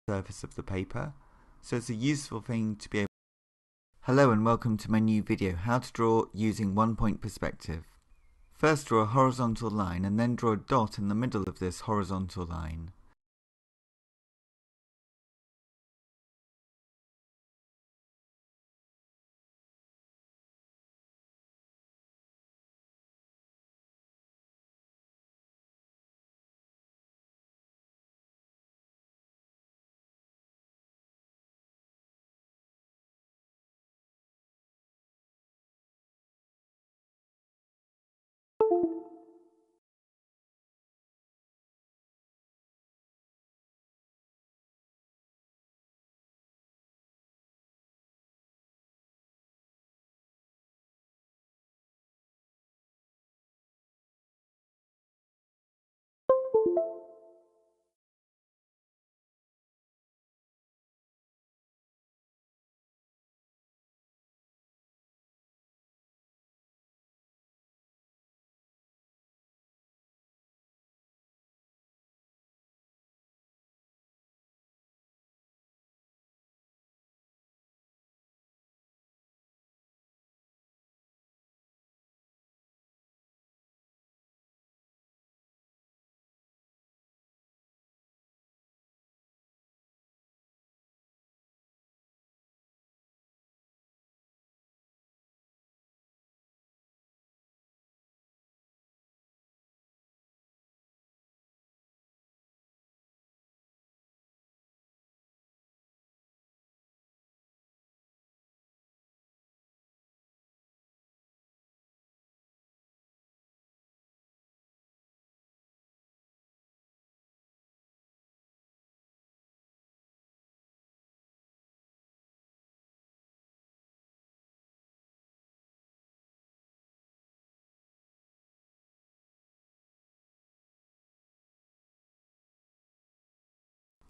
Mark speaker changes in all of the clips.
Speaker 1: Surface of the paper, so it's a useful thing to be able. Hello and welcome to my new video, how to draw using one-point perspective. First draw a horizontal line and then draw a dot in the middle of this horizontal line.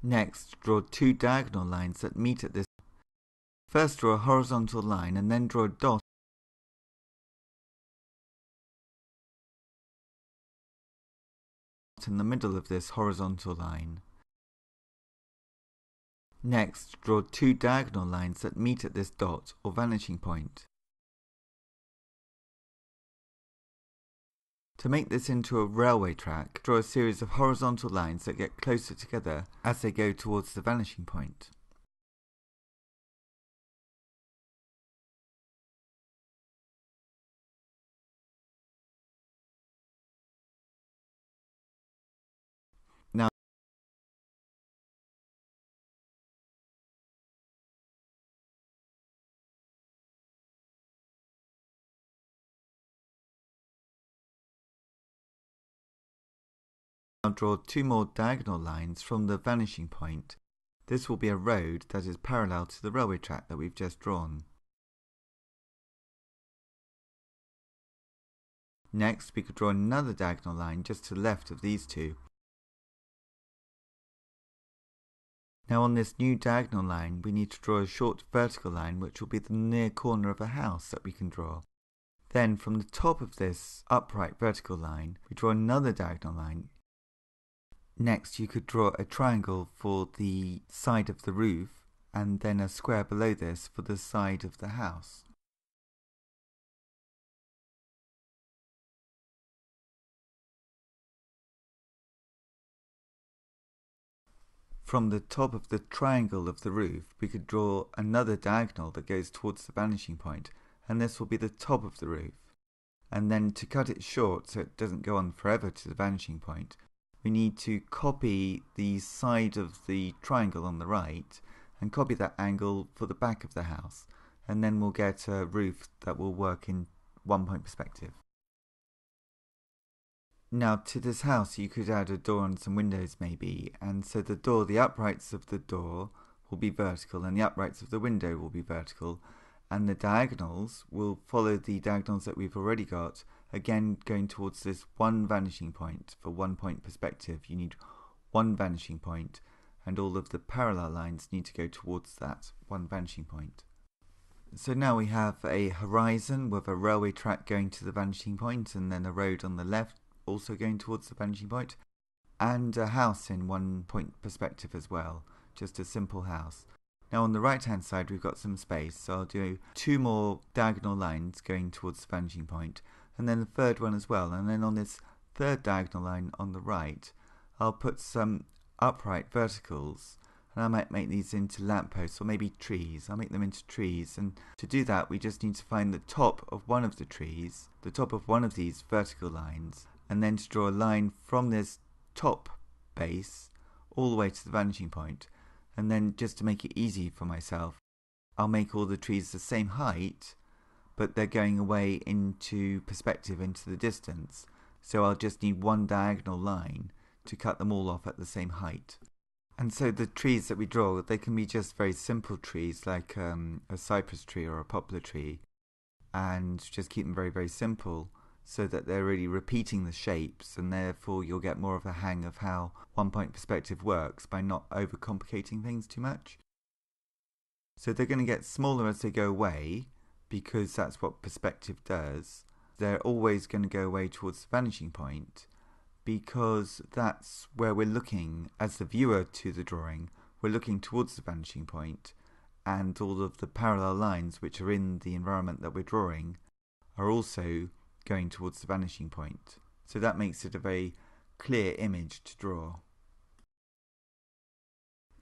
Speaker 1: Next, draw two diagonal lines that meet at this. First draw a horizontal line and then draw a dot in the middle of this horizontal line. Next, draw two diagonal lines that meet at this dot or vanishing point. To make this into a railway track, draw a series of horizontal lines that get closer together as they go towards the vanishing point. Now, draw two more diagonal lines from the vanishing point. This will be a road that is parallel to the railway track that we've just drawn. Next, we could draw another diagonal line just to the left of these two. Now on this new diagonal line, we need to draw a short vertical line which will be the near corner of a house that we can draw. Then from the top of this upright vertical line, we draw another diagonal line. Next, you could draw a triangle for the side of the roof and then a square below this for the side of the house. From the top of the triangle of the roof, we could draw another diagonal that goes towards the vanishing point, and this will be the top of the roof. And then to cut it short so it doesn't go on forever to the vanishing point, we need to copy the side of the triangle on the right and copy that angle for the back of the house, and then we'll get a roof that will work in 1 point perspective. Now to this house you could add a door and some windows maybe, and so the uprights of the door will be vertical and the uprights of the window will be vertical, and the diagonals will follow the diagonals that we've already got, again going towards this one vanishing point. For 1 point perspective you need one vanishing point, and all of the parallel lines need to go towards that one vanishing point. So now we have a horizon with a railway track going to the vanishing point, and then a road on the left also going towards the vanishing point, and a house in 1 point perspective as well, just a simple house. Now on the right hand side we've got some space, so I'll do two more diagonal lines going towards the vanishing point, and then the third one as well, and then on this third diagonal line on the right I'll put some upright verticals, and I might make these into lampposts or maybe trees. I'll make them into trees, and to do that we just need to find the top of one of the trees, the top of one of these vertical lines, and then to draw a line from this top base all the way to the vanishing point. And then just to make it easy for myself, I'll make all the trees the same height, but they're going away into perspective into the distance, so I'll just need one diagonal line to cut them all off at the same height. And so the trees that we draw, they can be just very simple trees like a cypress tree or a poplar tree, and just keep them very, very simple so that they're really repeating the shapes, and therefore you'll get more of a hang of how 1 point perspective works by not overcomplicating things too much. So they're going to get smaller as they go away, because that's what perspective does. They're always going to go away towards the vanishing point, because that's where we're looking as the viewer to the drawing. We're looking towards the vanishing point, and all of the parallel lines which are in the environment that we're drawing are also going towards the vanishing point. So that makes it a very clear image to draw.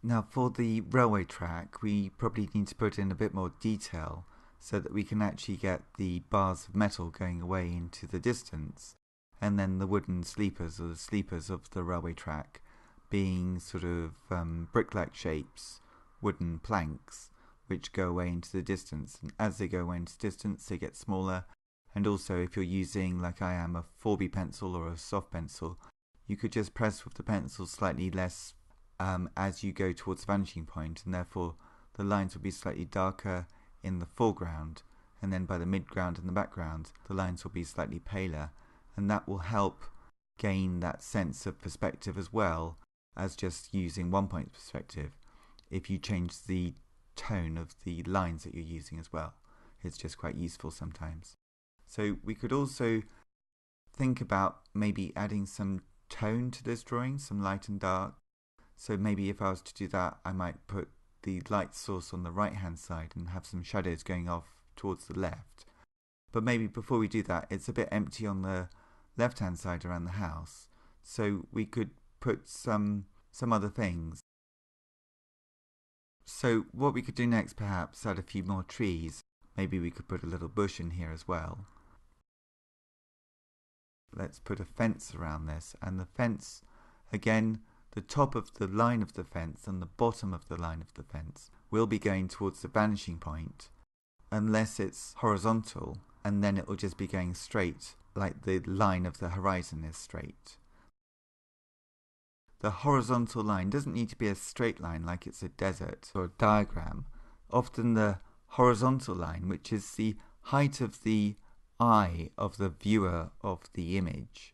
Speaker 1: Now for the railway track, we probably need to put in a bit more detail so that we can actually get the bars of metal going away into the distance, and then the wooden sleepers, or the sleepers of the railway track, being sort of brick-like shapes, wooden planks, which go away into the distance. And as they go away into the distance, they get smaller. And also, if you're using, like I am, a 4B pencil or a soft pencil, you could just press with the pencil slightly less as you go towards the vanishing point, and therefore the lines will be slightly darker in the foreground, and then by the midground and the background the lines will be slightly paler, and that will help gain that sense of perspective as well, as just using 1-point perspective if you change the tone of the lines that you're using as well. It's just quite useful sometimes. So we could also think about maybe adding some tone to this drawing, some light and dark. So maybe if I was to do that, I might put the light source on the right hand side and have some shadows going off towards the left. But maybe before we do that, it's a bit empty on the left hand side around the house, so we could put some other things. So what we could do next, perhaps add a few more trees. Maybe we could put a little bush in here as well. Let's put a fence around this, and the fence, again, the top of the line of the fence and the bottom of the line of the fence will be going towards the vanishing point unless it's horizontal, and then it will just be going straight like the line of the horizon is straight. The horizontal line doesn't need to be a straight line like it's a desert or a diagram. Often the horizontal line, which is the height of the eye of the viewer of the image,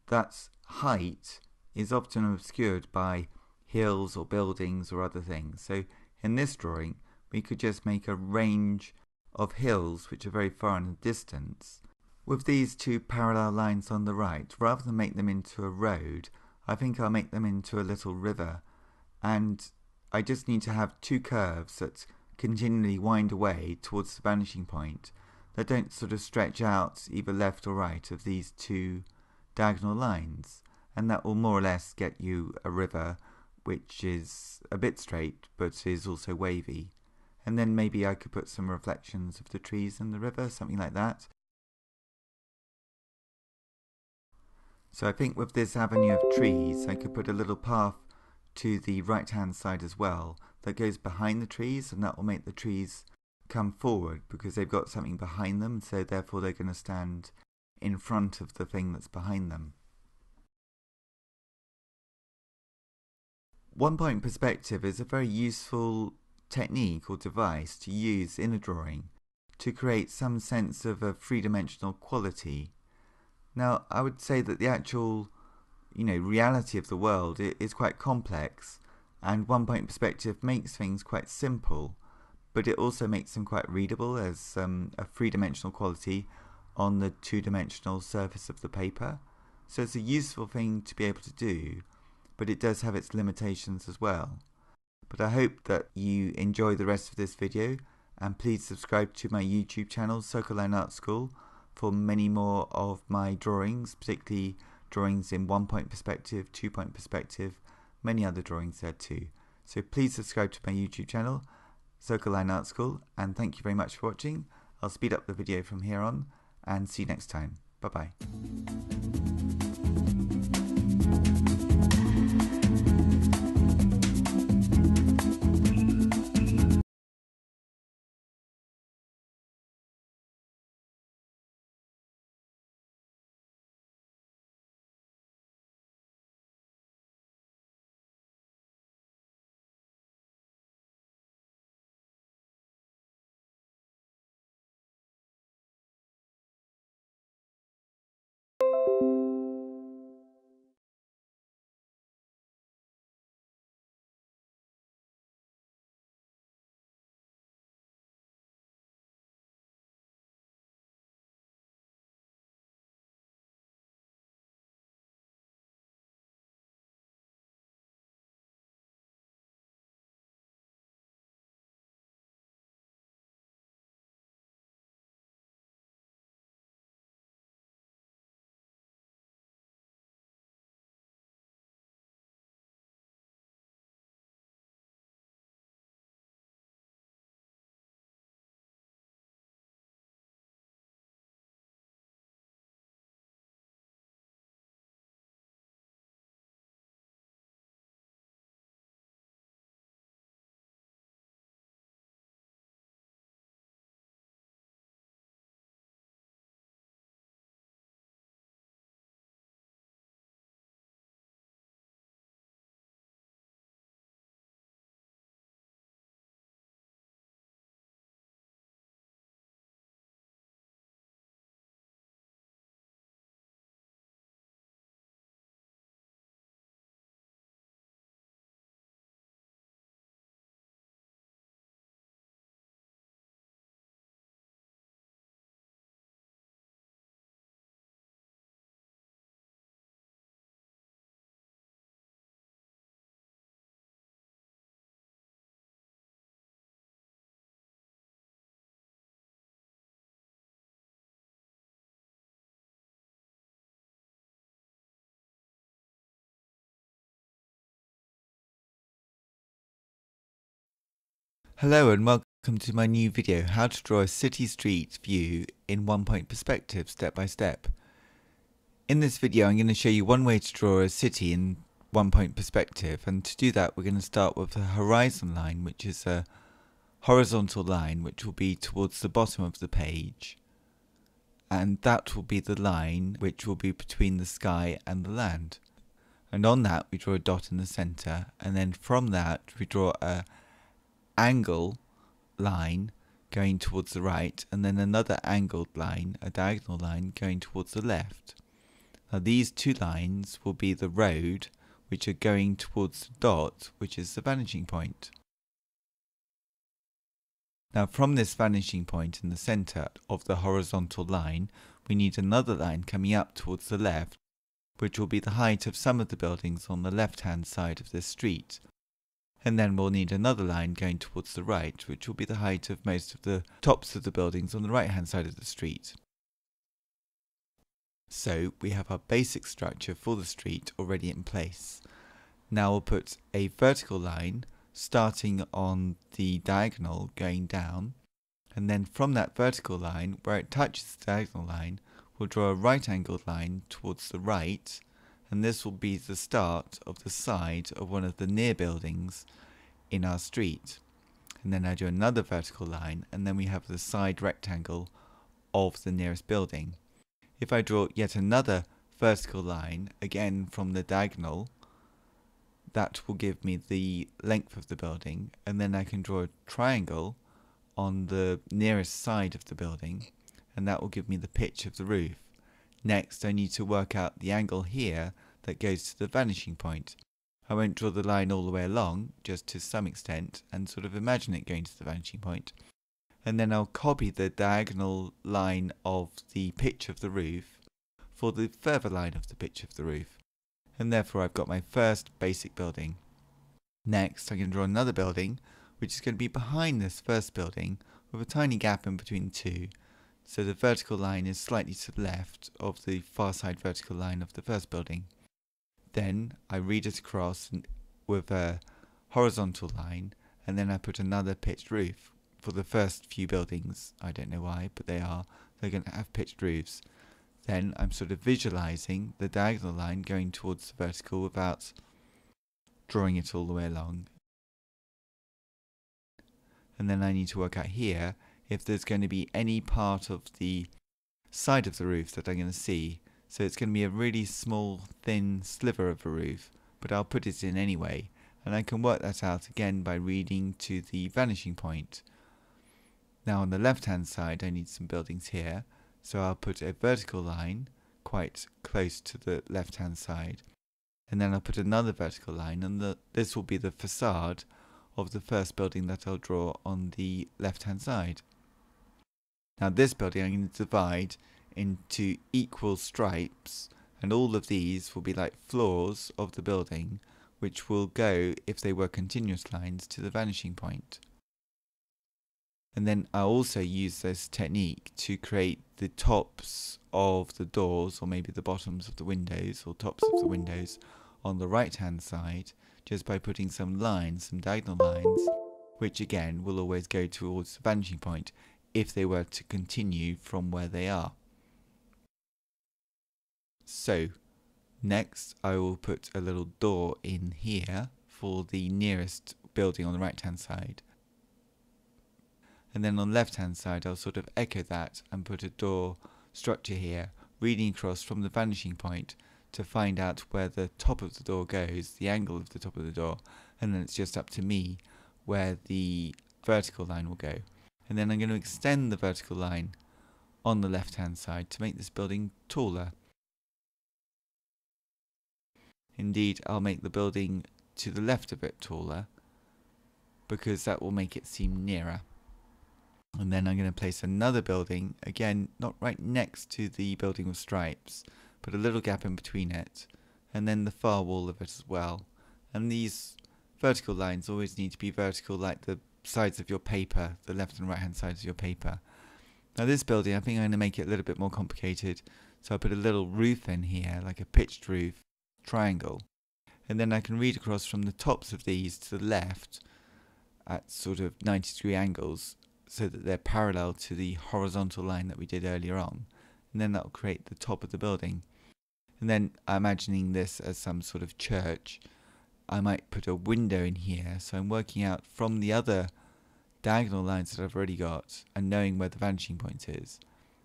Speaker 1: that height is often obscured by hills or buildings or other things. So in this drawing we could just make a range of hills which are very far in the distance. With these two parallel lines on the right, rather than make them into a road, I think I'll make them into a little river, and I just need to have two curves that continually wind away towards the vanishing point that don't sort of stretch out either left or right of these two diagonal lines, and that will more or less get you a river which is a bit straight but is also wavy. And then maybe I could put some reflections of the trees in the river, something like that. So I think with this avenue of trees, I could put a little path to the right hand side as well that goes behind the trees, and that will make the trees come forward because they've got something behind them, so therefore they're going to stand in front of the thing that's behind them. 1-point perspective is a very useful technique or device to use in a drawing to create some sense of a three-dimensional quality. Now, I would say that the actual, reality of the world is quite complex, and 1-point perspective makes things quite simple, but it also makes them quite readable as a three-dimensional quality on the two-dimensional surface of the paper. So it's a useful thing to be able to do, but it does have its limitations as well. But I hope that you enjoy the rest of this video, and please subscribe to my YouTube channel, Circle Line Art School, for many more of my drawings, particularly drawings in 1-point perspective, 2-point perspective, many other drawings there too. So please subscribe to my YouTube channel, Circle Line Art School, and thank you very much for watching. I'll speed up the video from here on, and see you next time. Bye bye. Hello and welcome to my new video, how to draw a city street view in one-point perspective step by step. In this video I'm going to show you one way to draw a city in one-point perspective, and to do that we're going to start with a horizon line, which is a horizontal line which will be towards the bottom of the page, and that will be the line which will be between the sky and the land. And on that we draw a dot in the centre, and then from that we draw a angle line going towards the right, and then another angled line, a diagonal line, going towards the left. Now these two lines will be the road which are going towards the dot, which is the vanishing point. Now from this vanishing point in the centre of the horizontal line, we need another line coming up towards the left, which will be the height of some of the buildings on the left hand side of this street. And then we'll need another line going towards the right, which will be the height of most of the tops of the buildings on the right hand side of the street. So we have our basic structure for the street already in place. Now we'll put a vertical line starting on the diagonal going down, and then from that vertical line where it touches the diagonal line we'll draw a right angled line towards the right, and this will be the start of the side of one of the near buildings in our street. And then I do another vertical line, and then we have the side rectangle of the nearest building. If I draw yet another vertical line, again from the diagonal, that will give me the length of the building, and then I can draw a triangle on the nearest side of the building, and that will give me the pitch of the roof. Next, I need to work out the angle here that goes to the vanishing point. I won't draw the line all the way along, just to some extent, and sort of imagine it going to the vanishing point. And then I'll copy the diagonal line of the pitch of the roof for the further line of the pitch of the roof. And therefore I've got my first basic building. Next, I'm going to draw another building, which is going to be behind this first building, with a tiny gap in between the two. So the vertical line is slightly to the left of the far side vertical line of the first building. Then I read it across with a horizontal line, and then I put another pitched roof. For the first few buildings, I don't know why, but they're going to have pitched roofs. Then I'm sort of visualizing the diagonal line going towards the vertical without drawing it all the way along. And then I need to work out here if there's going to be any part of the side of the roof that I'm going to see. So it's going to be a really small, thin sliver of a roof, but I'll put it in anyway. And I can work that out again by reading to the vanishing point. Now on the left hand side I need some buildings here, so I'll put a vertical line quite close to the left hand side, and then I'll put another vertical line, and this will be the facade of the first building that I'll draw on the left hand side. Now this building I'm going to divide into equal stripes, and all of these will be like floors of the building, which will go, if they were continuous lines, to the vanishing point. And then I also use this technique to create the tops of the doors, or maybe the bottoms of the windows, or tops of the windows on the right hand side, just by putting some lines, some diagonal lines, which again will always go towards the vanishing point if they were to continue from where they are. So next I will put a little door in here for the nearest building on the right hand side. And then on the left hand side I'll sort of echo that and put a door structure here, reading across from the vanishing point to find out where the top of the door goes, the angle of the top of the door, and then it's just up to me where the vertical line will go. And then I'm going to extend the vertical line on the left hand side to make this building taller. Indeed, I'll make the building to the left a bit taller, because that will make it seem nearer. And then I'm going to place another building, again not right next to the building with stripes, but a little gap in between it, and then the far wall of it as well. And these vertical lines always need to be vertical like the sides of your paper, the left and right hand sides of your paper. Now this building, I think I'm going to make it a little bit more complicated, so I'll put a little roof in here, like a pitched roof triangle, and then I can read across from the tops of these to the left at sort of 90-degree angles so that they're parallel to the horizontal line that we did earlier on. And then that will create the top of the building. And then imagining this as some sort of church, I might put a window in here. So I'm working out from the other diagonal lines that I've already got and knowing where the vanishing point is.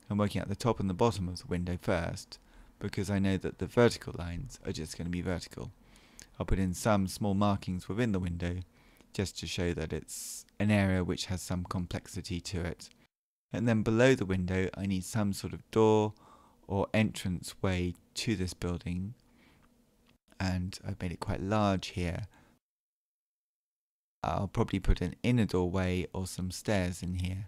Speaker 1: I'm working out the top and the bottom of the window first because I know that the vertical lines are just going to be vertical. I'll put in some small markings within the window just to show that it's an area which has some complexity to it. And then below the window I need some sort of door or entrance way to this building, and I've made it quite large here. I'll probably put an inner doorway or some stairs in here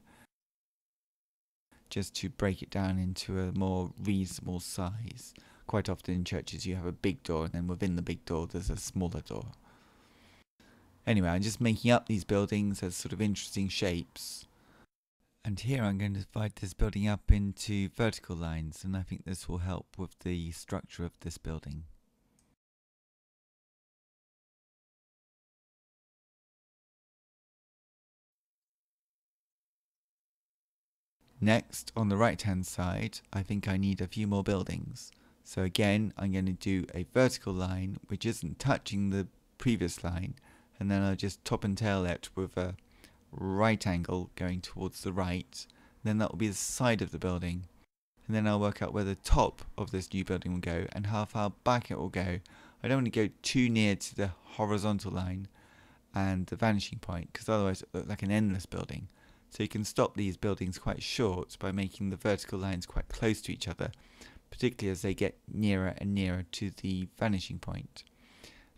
Speaker 1: just to break it down into a more reasonable size. Quite often in churches you have a big door and then within the big door there's a smaller door. Anyway, I'm just making up these buildings as sort of interesting shapes. And here I'm going to divide this building up into vertical lines, and I think this will help with the structure of this building. Next, on the right hand side, I think I need a few more buildings. So again, I'm going to do a vertical line which isn't touching the previous line, and then I'll just top and tail it with a right angle going towards the right. Then that will be the side of the building, and then I'll work out where the top of this new building will go and how far back it will go. I don't want to go too near to the horizontal line and the vanishing point because otherwise it will look like an endless building. So you can stop these buildings quite short by making the vertical lines quite close to each other, particularly as they get nearer and nearer to the vanishing point.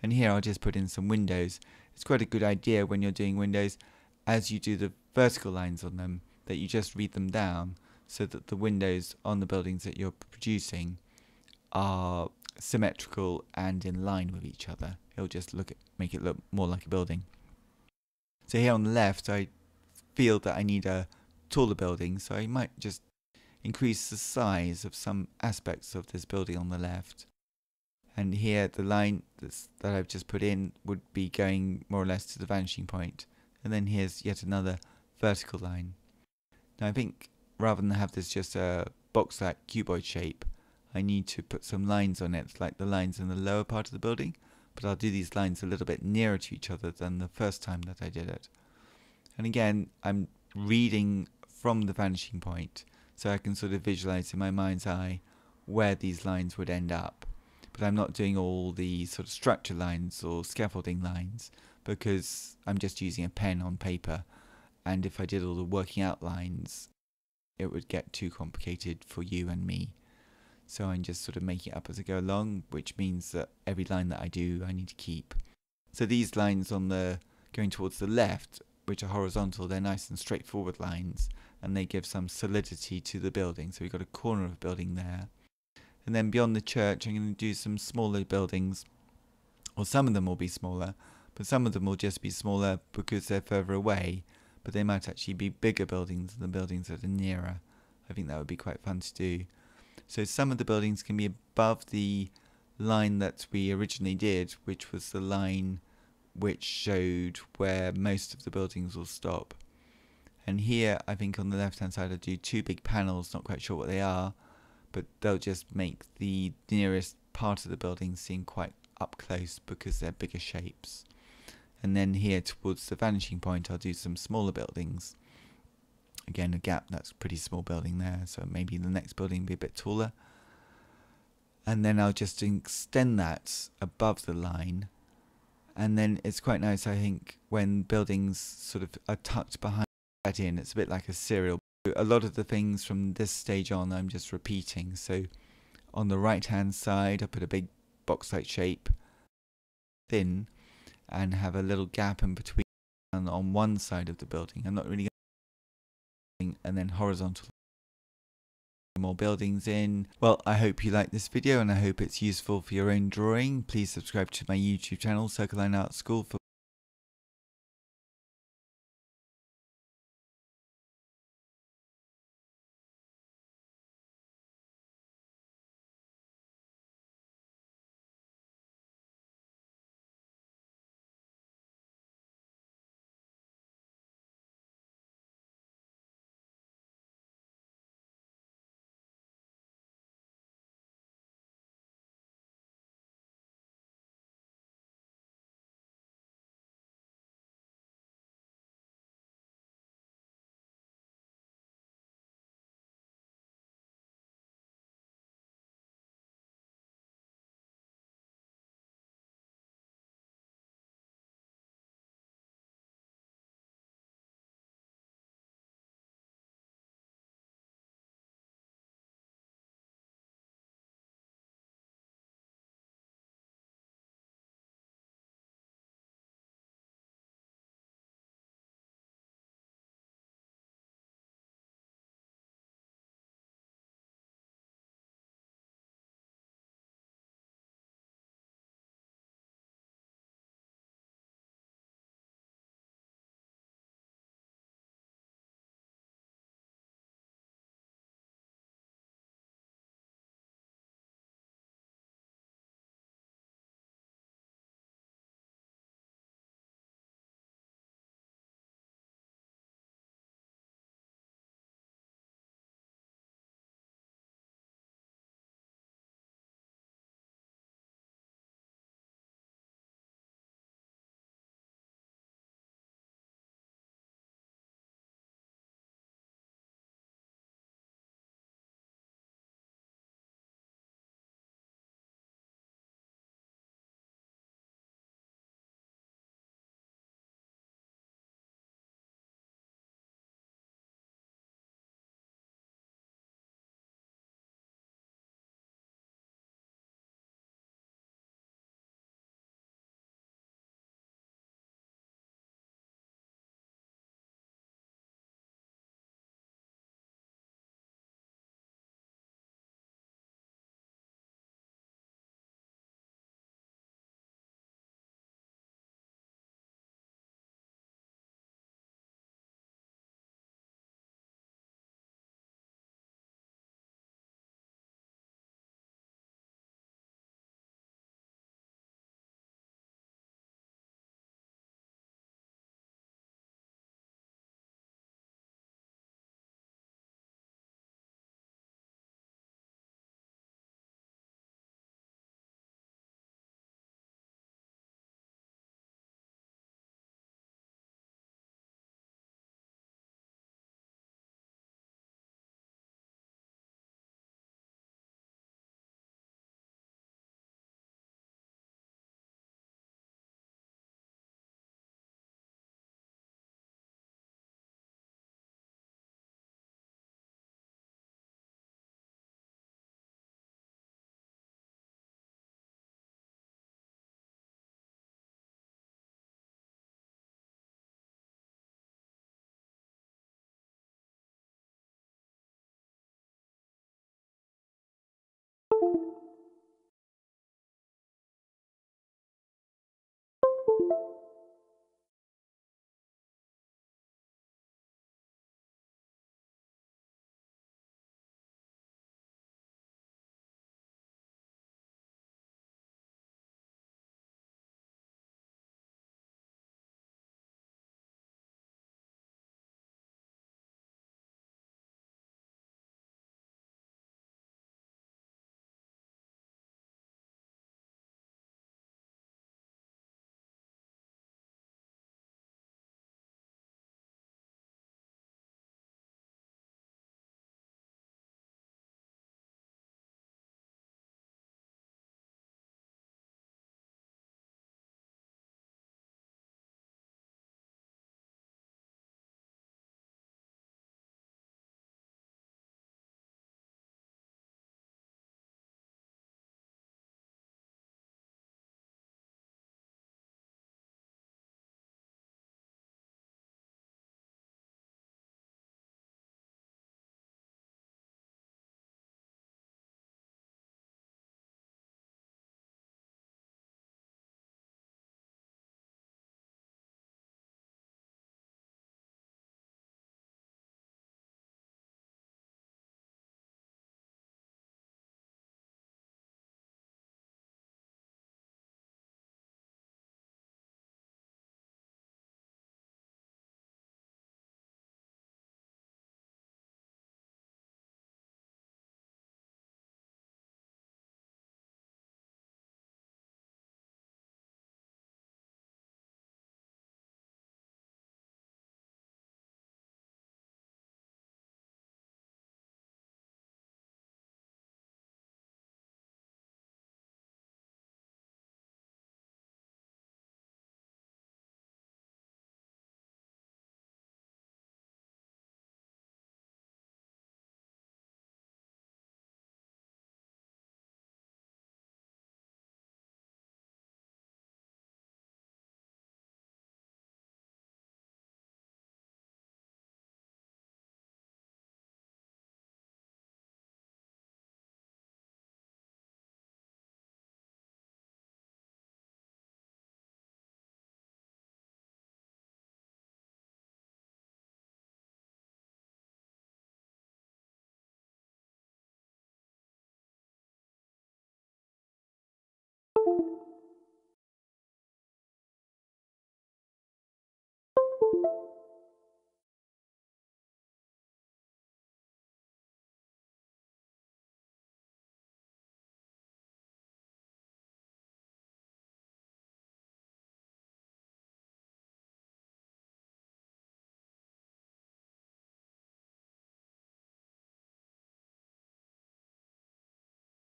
Speaker 1: And here I'll just put in some windows. It's quite a good idea when you're doing windows, as you do the vertical lines on them, that you just read them down so that the windows on the buildings that you're producing are symmetrical and in line with each other. It'll just make it look more like a building. So here on the left I feel that I need a taller building, so I might just increase the size of some aspects of this building on the left. And here the line that I've just put in would be going more or less to the vanishing point. And then here's yet another vertical line. Now I think rather than have this just a box-like cuboid shape, I need to put some lines on it, like the lines in the lower part of the building, but I'll do these lines a little bit nearer to each other than the first time that I did it. And again, I'm reading from the vanishing point, so I can sort of visualize in my mind's eye where these lines would end up. But I'm not doing all the sort of structure lines or scaffolding lines because I'm just using a pen on paper, and if I did all the working out lines it would get too complicated for you and me. So I'm just sort of making it up as I go along, which means that every line that I do I need to keep. So these lines on the going towards the left, which are horizontal, they're nice and straightforward lines, and they give some solidity to the building. So we've got a corner of building there. And then beyond the church I'm going to do some smaller buildings, or some of them will be smaller, but some of them will just be smaller because they're further away, but they might actually be bigger buildings than the buildings that are nearer. I think that would be quite fun to do. So some of the buildings can be above the line that we originally did, which was the line which showed where most of the buildings will stop. And here I think on the left hand side I'll do two big panels, not quite sure what they are, but they'll just make the nearest part of the building seem quite up close because they're bigger shapes. And then here towards the vanishing point I'll do some smaller buildings. Again, a gap, that's a pretty small building there, so maybe the next building will be a bit taller. And then I'll just extend that above the line. And then it's quite nice, I think, when buildings sort of are tucked behind that in. It's a bit like a serial. A lot of the things from this stage on I'm just repeating. So on the right hand side I put a big box-like shape, thin, and have a little gap in between on one side of the building. I'm not really going to, and then horizontal more buildings in. Well, I hope you like this video and I hope it's useful for your own drawing. Please subscribe to my YouTube channel, Circle Line Art School, for